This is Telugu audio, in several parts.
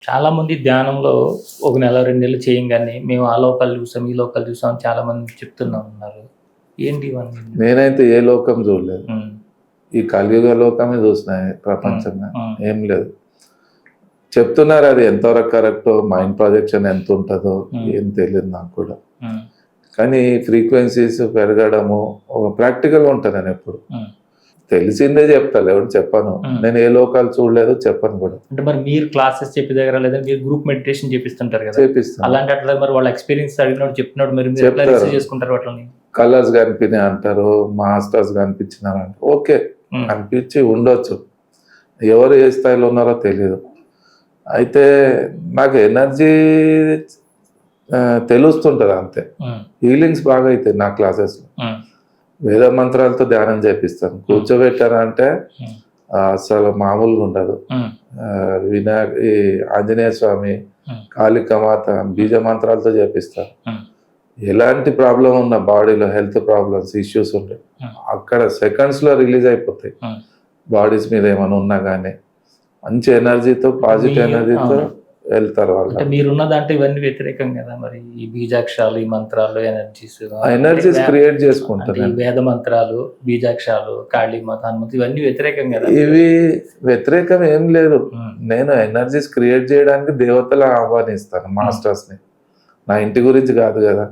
చాలా మంది ధ్యానంలో ఒక నెల, 2 నెలలు చేయంగానే మేము ఆ లోకాలు చూసాం, ఈ లోకాలు చూసాం అని చాలా మంది చెప్తున్నా ఉన్నారు. ఏంటి ఇవన్నీ? నేనైతే ఏ లోకం చూడలేదు. హ్మ్. ఈ కలియుగ లోకమే చూసిన హ్మ్. ప్రపంచంగా. హ్మ్. ఏం లేదు. చెప్తున్నారు అది ఎంతవరకు కరెక్టో, మైండ్ ప్రొజెక్షన్ ఎంత ఉంటుందో ఏం తెలియదు నాకు కూడా. హ్మ్. కానీ ఫ్రీక్వెన్సీస్ పెరగడము ఒక ప్రాక్టికల్గా ఉంటాను నేను ఎప్పుడు. హ్మ్. తెలిసిందే చెప్తాను, ఎవరు చెప్పను. నేను ఏ లోకాలు చూడలేదు, చెప్పను కూడా. అంటే మరి మీరు క్లాసెస్ చెప్పే దగ్గర లేదా మీరు గ్రూప్ మెడిటేషన్ చేపిస్తుంటారు కదా, చేపిస్తాను. అలాంటి అట్లా మరి వాళ్ళ ఎక్స్పీరియన్స్ అడిగినప్పుడు చెప్పినప్పుడు మరి మీరు ఎట్లా రిసీవ్ చేసుకుంటారు వాటిని? కలర్స్ కనిపినాయి అంటారు, మాస్టర్స్ కనిపించినారు అంటారు. ఓకే, కనిపించి ఉండొచ్చు, ఎవరు ఏ స్థాయిలో ఉన్నారో తెలియదు. అయితే నాకు ఎనర్జీ తెలుస్తుంటుంది అంతే. హీలింగ్స్ బాగా అవుతాయి నా క్లాసెస్లో. వేద మంత్రాలతో ధ్యానం చేపిస్తాను. కూర్చోబెట్టారంటే అసలు మామూలుగా ఉండదు. ఈ ఆంజనేయ స్వామి, కాళికమాత బీజ మంత్రాలతో చేపిస్తాను. ఎలాంటి ప్రాబ్లం ఉన్న బాడీలో, హెల్త్ ప్రాబ్లమ్స్, ఇష్యూస్ ఉంటాయి, అక్కడ సెకండ్స్లో రిలీజ్ అయిపోతాయి. బాడీస్ మీద ఏమైనా ఉన్నా కానీ మంచి ఎనర్జీతో, పాజిటివ్ ఎనర్జీతో వెళ్తారు వాళ్ళు. అంటే మీరున్న దాంట్లో ఇవన్నీ వ్యతిరేకం కదా మరి, ఈ బీజాక్షరాలు, ఈ మంత్రాలు, ఎనర్జీస్ క్రియేట్ చేసుకుంటారు. ఈ వేద మంత్రాలు, బీజాక్షరాలు, కాళీమాత, హనుమంతు ఇవన్నీ వ్యతిరేకం కదా. ఇవి వ్యతిరేకం ఏం లేదు. నేను ఎనర్జీస్ క్రియేట్ చేయడానికి దేవతలు ఆహ్వానిస్తాను, మాస్టర్స్ ని. నా ఇంటి గురించి కాదు కదా.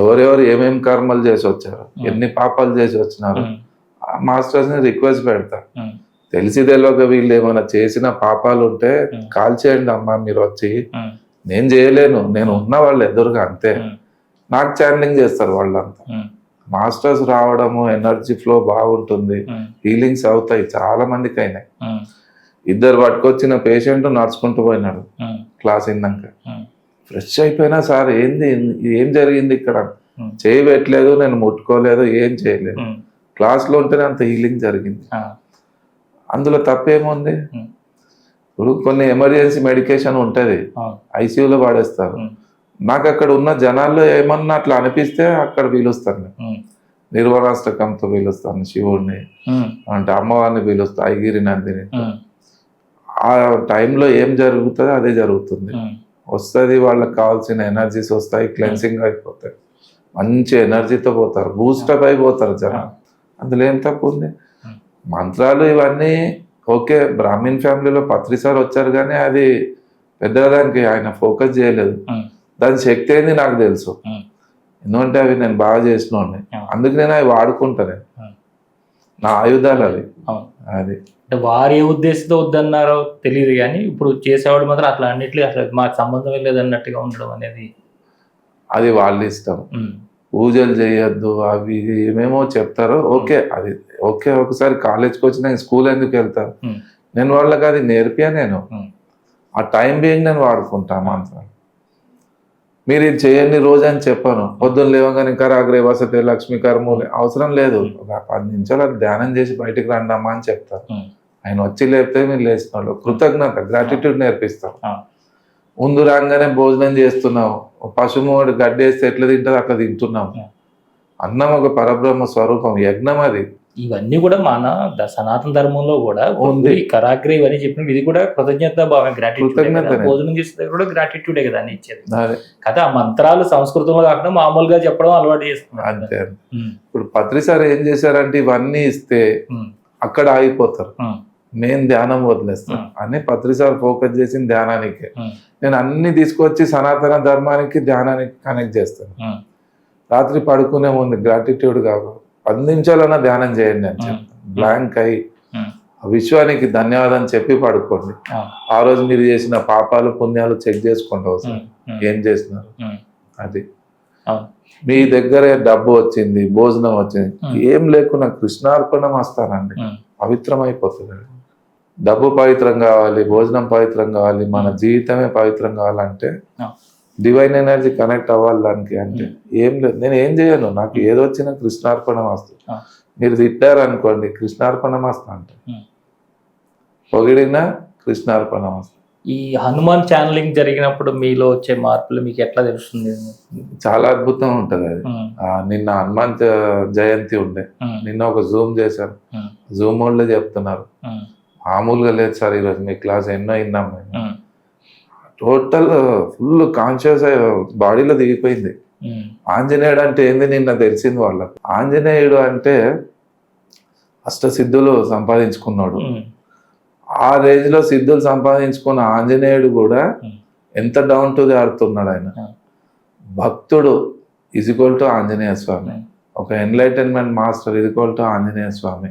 ఎవరెవరు ఏమేమి కర్మలు చేసి వచ్చారు, ఎన్ని పాపాలు చేసి వచ్చినారు, మాస్టర్స్ ని రిక్వెస్ట్ పెడతా. తెలిసి తెలియక వీళ్ళు ఏమైనా చేసిన పాపాలు ఉంటే కాల్ చేయండి అమ్మా మీరు వచ్చి. నేను చేయలేను, నేను ఉన్న వాళ్ళు ఎదురుగా అంతే. నాకు ఛానలింగ్ చేస్తారు వాళ్ళంతా. మాస్టర్స్ రావడము, ఎనర్జీ ఫ్లో బాగుంటుంది, హీలింగ్స్ అవుతాయి. చాలా మందికి అయినాయి. ఇద్దరు పట్టుకొచ్చిన పేషెంట్ నడుచుకుంటూ పోయినాడు క్లాస్ విన్నాక. ఫ్రెష్ అయిపోయినా, సార్ ఏంది, ఏం జరిగింది ఇక్కడ, చేయి పెట్టలేదు, నేను ముట్టుకోలేదు, ఏం చేయలేదు, క్లాస్లో ఉంటేనే అంత హీలింగ్ జరిగింది. అందులో తప్పేముంది? ఇప్పుడు కొన్ని ఎమర్జెన్సీ మెడికేషన్ ఉంటుంది, ఐసీయూలో వాడేస్తారు. నాకు అక్కడ ఉన్న జనాల్లో ఏమన్నా అట్లా అనిపిస్తే అక్కడ పిలుస్తాను, నిర్వరాష్టకంతో పిలుస్తాను, శివుడిని అంటే అమ్మవారిని పిలుస్తా, ఐగిరి నందిని. ఆ టైంలో ఏం జరుగుతుందో అదే జరుగుతుంది. వస్తుంది, వాళ్ళకి కావాల్సిన ఎనర్జీస్ వస్తాయి, క్లెన్సింగ్ అయిపోతాయి, మంచి ఎనర్జీతో పోతారు, బూస్టప్ అయిపోతారు జనం. అందులో ఏం తప్పు ఉంది? మంత్రాలు ఇవన్నీ ఓకే. బ్రాహ్మణ్ ఫ్యామిలీలో పత్రి సార్ వచ్చారు, కానీ అది పెద్దగా దానికి ఆయన ఫోకస్ చేయలేదు. దాని శక్తి ఏంది నాకు తెలుసు, ఎందుకంటే అవి నేను బాగా చేసినోడిని. అందుకు నేను అవి వాడుకుంటాను, నా ఆయుధాలు అవి. అది అంటే వారు ఏ ఉద్దేశంతో వద్దన్నారో తెలియదు, కానీ ఇప్పుడు చేసేవాడు మాత్రం అట్లా అన్నిట్లు అసలు మాకు సంబంధం లేదన్నట్టుగా ఉండడం అనేది అది వాళ్ళ ఇష్టం. పూజలు చేయొద్దు, అవి ఏమేమో చెప్తారో ఓకే, అది ఓకే. ఒకసారి కాలేజ్కి వచ్చిన స్కూల్ ఎందుకు వెళ్తారు? నేను వాళ్ళకి అది నేర్పియా. నేను ఆ టైం బీయింగ్ నేను వాడుకుంటా మంత్రాలు. మీరు ఇది చేయండి రోజు అని చెప్పాను. పొద్దున్న లేవగానే కరాగ్రే వసతే లక్ష్మీ కర్మూలే అవసరం లేదు, ఒక 10 నిమిషాలు అది ధ్యానం చేసి బయటికి రండమ్మా అని చెప్తారు. ఆయన వచ్చి లేపితే మీరు లేచిన వాళ్ళు కృతజ్ఞత, గ్రాటిట్యూడ్ నేర్పిస్తాం. ముందు రాగానే భోజనం చేస్తున్నావు, పశువుడు గడ్డేస్తే ఎట్లా తింటుంది అట్లా తింటున్నాం. అన్నం ఒక పరబ్రహ్మ స్వరూపం, యజ్ఞం అది. ఇవన్నీ కూడా మన సనాతన ధర్మంలో కూడా ఉంది. కరాగ్రే ఇవన్నీ చెప్పినప్పుడు ఇది కూడా కృతజ్ఞత భావం, గ్రాటిట్యూడ్. భోజనం చేసే కూడా గ్రాటిట్యూడే కదా అని ఇచ్చేది కదా. ఆ మంత్రాలు సంస్కృతంలో కాకుండా మామూలుగా చెప్పడం అలవాటు చేస్తున్నారు అంతే. ఇప్పుడు పత్రి సార్ ఏం చేశారంటే ఇవన్నీ ఇస్తే అక్కడ ఆగిపోతారు, నేను ధ్యానం వదిలేస్తాను అని. పత్రి సార్ ఫోకస్ చేసిన ధ్యానానికి, నేను అన్ని తీసుకొచ్చి సనాతన ధర్మానికి, ధ్యానానికి కనెక్ట్ చేస్తాను. రాత్రి పడుకునే ముందు గ్రాటిట్యూడ్ కాదు, 10 నిమిషాలన్నా ధ్యానం చేయండి అని చెప్తాను. బ్లాంక్ అయి విశ్వానికి ధన్యవాదం చెప్పి పడుకోండి. ఆ రోజు మీరు చేసిన పాపాలు పుణ్యాలు చెక్ చేసుకోండి ఒకసారి, ఏం చేసినారు. అది మీ దగ్గర డబ్బు వచ్చింది, భోజనం వచ్చింది, ఏం లేకున్నా కృష్ణార్పణం వస్తానండి, పవిత్రం అయిపోతుంది. డబ్బు పవిత్రం కావాలి, భోజనం పవిత్రం కావాలి, మన జీవితమే పవిత్రం కావాలంటే డివైన్ ఎనర్జీ కనెక్ట్ అవ్వాలి దానికి. అంటే ఏం లేదు, నేను ఏం చేయను, నాకు ఏదొచ్చినా కృష్ణార్పణం వస్తుంది. మీరు తిట్టారు అనుకోండి, కృష్ణార్పణం వస్తా అంటే, పొగిడినా కృష్ణార్పణం వస్తుంది. ఈ హనుమాన్ ఛానలింగ్ జరిగినప్పుడు మీలో వచ్చే మార్పులు మీకు ఎట్లా తెలుస్తుంది? చాలా అద్భుతం ఉంటుంది అది. నిన్న హనుమాన్ జయంతి ఉండే, నిన్న ఒక జూమ్ చేశారు, జూమ్ వాళ్ళు చెప్తున్నారు మామూలుగా లేదు సార్, ఈరోజు మీ క్లాస్ ఎన్నో విన్నాం మేము. టోటల్ ఫుల్ కాన్షియస్ బాడీలో దిగిపోయింది. ఆంజనేయుడు అంటే ఏంది నిన్న తెలిసింది వాళ్ళకు. ఆంజనేయుడు అంటే అష్టసిద్ధులు సంపాదించుకున్నాడు. ఆ రేంజ్ లో సిద్ధులు సంపాదించుకున్న ఆంజనేయుడు కూడా ఎంత డౌన్ టు ది ఆడుతున్నాడు. ఆయన భక్తుడు is equal to Anjaneya Swami, ఒక enlightenment master is equal to Anjaneya Swami,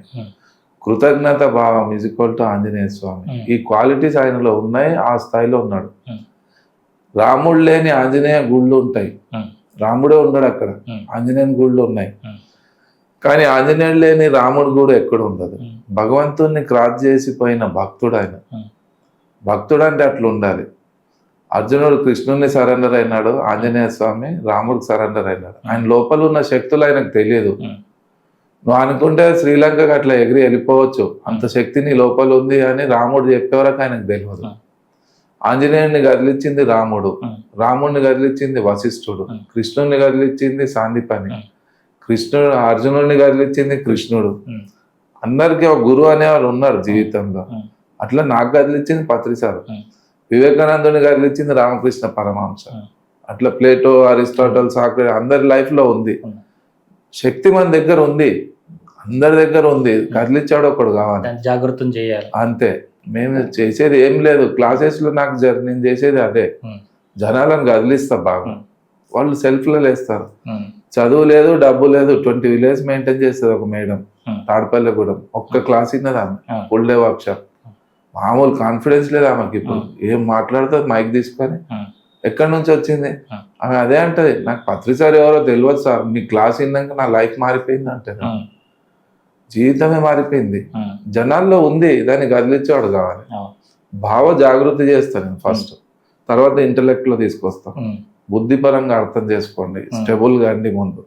కృతజ్ఞత భావం is equal to Anjaneya Swami. ఈ క్వాలిటీస్ ఆయనలో ఉన్నాయి, ఆ స్థాయిలో ఉన్నాడు. రాముడు లేని ఆంజనేయ గుళ్ళు ఉంటాయి, రాముడే ఉన్నాడు అక్కడ, ఆంజనేయుని గుళ్ళు ఉన్నాయి. కానీ ఆంజనేయుడు లేని రాముడు కూడా ఎక్కడ ఉండదు. భగవంతుణ్ణి క్రాస్ చేసిపోయిన భక్తుడు ఆయన. భక్తుడు అంటే అట్లా ఉండాలి. అర్జునుడు కృష్ణుని సరెండర్ అయినాడు, ఆంజనేయ స్వామి రాముడికి సరెండర్ అయినాడు. ఆయన లోపల ఉన్న శక్తులు ఆయనకు తెలియదు. నువ్వు అనుకుంటే శ్రీలంకకి అట్లా ఎగిరి వెళ్ళిపోవచ్చు, అంత శక్తి నీ లోపల ఉంది అని రాముడు చెప్పేవరకు ఆయనకు తెలియదు. ఆంజనేయుడిని కదిలిచ్చింది రాముడు, రాముడిని కదిలిచ్చింది వశిష్ఠుడు, కృష్ణుడిని కదిలిచ్చింది సాందీపని, అర్జునుడిని కదిలిచ్చింది కృష్ణుడు. అందరికీ ఒక గురువు అనేవారు ఉన్నారు జీవితంలో. అట్లా నాకు కదిలిచ్చింది పత్రిసారు, వివేకానందుని కదిలిచ్చింది రామకృష్ణ పరమహంస. అట్లా ప్లేటో, అరిస్టాటల్, సాక్రేటిస్ అందరి లైఫ్ లో ఉంది. శక్తి మన దగ్గర ఉంది, అందరి దగ్గర ఉంది. కదిలిచ్చాడు ఒకడు కావాలి, జాగ్రత్త చేయాలి అంతే. మేము చేసేది ఏం లేదు. క్లాసెస్ లో నాకు నేను చేసేది అదే, జనాలను కదిలిస్తా బాగా. వాళ్ళు సెల్ఫ్ లో లేస్తారు. చదువు లేదు, డబ్బు లేదు, 20 విలేజ్ మెయింటైన్ చేస్తుంది ఒక మేడం తాడపల్లిగూడెం. ఒక్క క్లాస్ ఇన్నది ఆమె, ఫుల్ డే వర్క్ షాప్. మామూలు కాన్ఫిడెన్స్ లేదు ఆమెకి. ఇప్పుడు ఏం మాట్లాడుతుంది మైక్ తీసుకొని, ఎక్కడి నుంచి వచ్చింది ఆమె అదే అంటది. నాకు పత్రిసారి ఎవరో తెలియదు సార్, మీ క్లాస్ విన్నాక నా లైఫ్ మారిపోయింది అంటే. జీవితమే మారిపోయింది. జనాల్లో ఉంది, దాన్ని కదిలిచ్చేవాడు కావాలి. భావ జాగృతి చేస్తాను ఫస్ట్, తర్వాత ఇంటలెక్ట్ లో తీసుకొస్తాను. బుద్ధిపరంగా అర్థం చేసుకోండి, స్టెబుల్ గా అండి. ముందు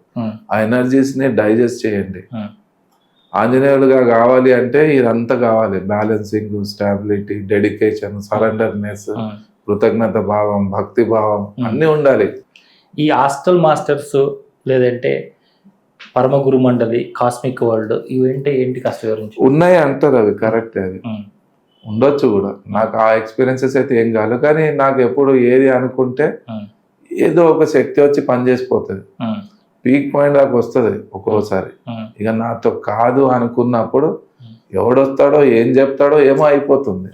ఆ ఎనర్జీస్ ని డైజెస్ట్ చేయండి. ఆంజనేయుడుగా కావాలి అంటే ఇదంతా కావాలి, బ్యాలెన్సింగ్, స్టాబిలిటీ, డెడికేషన్, సరెండర్నెస్, కృతజ్ఞత భావం, భక్తి భావం అన్ని ఉండాలి. ఈ హాస్టల్ మాస్టర్స్ లేదంటే పరమ గురు మండలి, కాస్మిక్ వరల్డ్ ఇవేంటి ఏంటి కాస్త వివరించి. ఉన్నాయి అంటారు, అవి కరెక్ట్, అవి ఉండొచ్చు కూడా. నాకు ఆ ఎక్స్పీరియన్సెస్ అయితే ఏం కాదు. కానీ నాకు ఎప్పుడు ఏది అనుకుంటే ఏదో ఒక శక్తి వచ్చి పనిచేసిపోతుంది, పీక్ పాయింట్ దాకా వస్తుంది ఒక్కోసారి. ఇక నాతో కాదు అనుకున్నప్పుడు ఎవడొస్తాడో ఏం చెప్తాడో ఏమో అయిపోతుంది.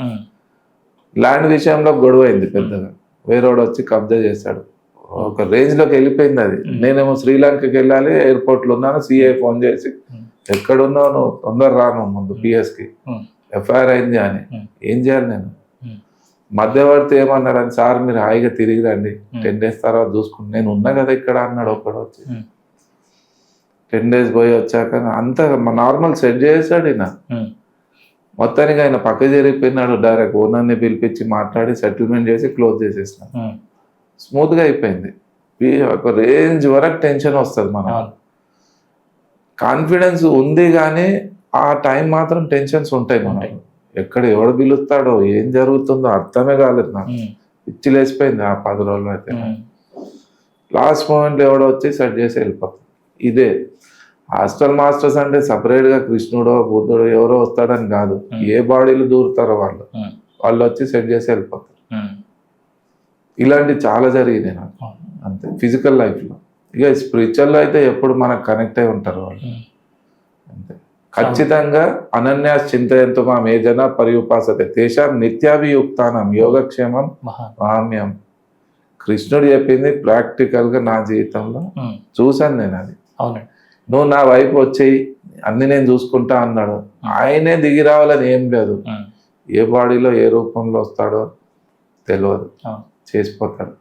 ల్యాండ్ విషయంలో గొడవ అయింది పెద్దగా, వేరేవాడు వచ్చి కబ్జా చేశాడు, ఒక రేంజ్ లోకి వెళ్ళిపోయింది అది. నేనేమో శ్రీలంకకి వెళ్ళాలి, ఎయిర్పోర్ట్ లో ఉన్నాను, సిఐ ఫోన్ చేసి ఎక్కడున్నావు నువ్వు, తొందర రాను ముందు పిఎస్కి, ఎఫ్ఐఆర్ అయింది అని. ఏం చేయాలి నేను? మధ్యవర్తి ఏమన్నాడు, సార్ మీరు హాయిగా తిరిగి రండి, 10 days తర్వాత చూసుకుని, నేను ఉన్నా కదా ఇక్కడ అన్నాడు ఒకడు వచ్చి. 10 days పోయి వచ్చాక అంత నార్మల్ సెట్ చేసాడు ఈయన. మొత్తానికి ఆయన పక్క జరిగిపోయినాడు. డైరెక్ట్ ఓనర్ని పిలిపించి మాట్లాడి సెటిల్మెంట్ చేసి క్లోజ్ చేసేసినాడు. స్మూత్ గా అయిపోయింది. ఒక రేంజ్ వరకు టెన్షన్ వస్తుంది. మనం కాన్ఫిడెన్స్ ఉంది కానీ ఆ టైం మాత్రం టెన్షన్స్ ఉంటాయి మనకి. ఎక్కడ ఎవడు పిలుస్తాడో ఏం జరుగుతుందో అర్థమే కాలేదు నాకు. పిచ్చి లేసిపోయింది ఆ 10 రోజులు అయితే. లాస్ట్ మూమెంట్ ఎవడో వచ్చి సెట్ చేసి వెళ్ళిపోతుంది. ఇదే హాస్టల్ మాస్టర్స్ అంటే సపరేట్ గా కృష్ణుడో బుద్ధుడో ఎవరో వస్తాడని కాదు. ఏ బాడీలు దూరుతారో వాళ్ళు వచ్చి సెట్ చేసి వెళ్ళిపోతారు. ఇలాంటివి చాలా జరిగినాయి నాకు అంతే ఫిజికల్ లైఫ్ లో. ఇక స్పిరిచువల్ లో అయితే ఎప్పుడు మనకు కనెక్ట్ అయి ఉంటారు వాళ్ళు అంతే. ఖచ్చితంగా అనన్యాస్ చింతయంతో మాం ఏ జన పర్యుపాసతే తేషాం నిత్యాభియుక్తానం యోగక్షేమం మహామ్యం. కృష్ణుడు చెప్పింది ప్రాక్టికల్ గా నా జీవితంలో చూశాను నేను అది. అవునండి, నువ్వు నా వైపు వచ్చేయి అన్ని నేను చూసుకుంటా అన్నాడు. ఆయనే దిగి రావాలని ఏం లేదు. ఏ బాడీలో ఏ రూపంలో వస్తాడో తెలియదు, చేసిపోతాడు.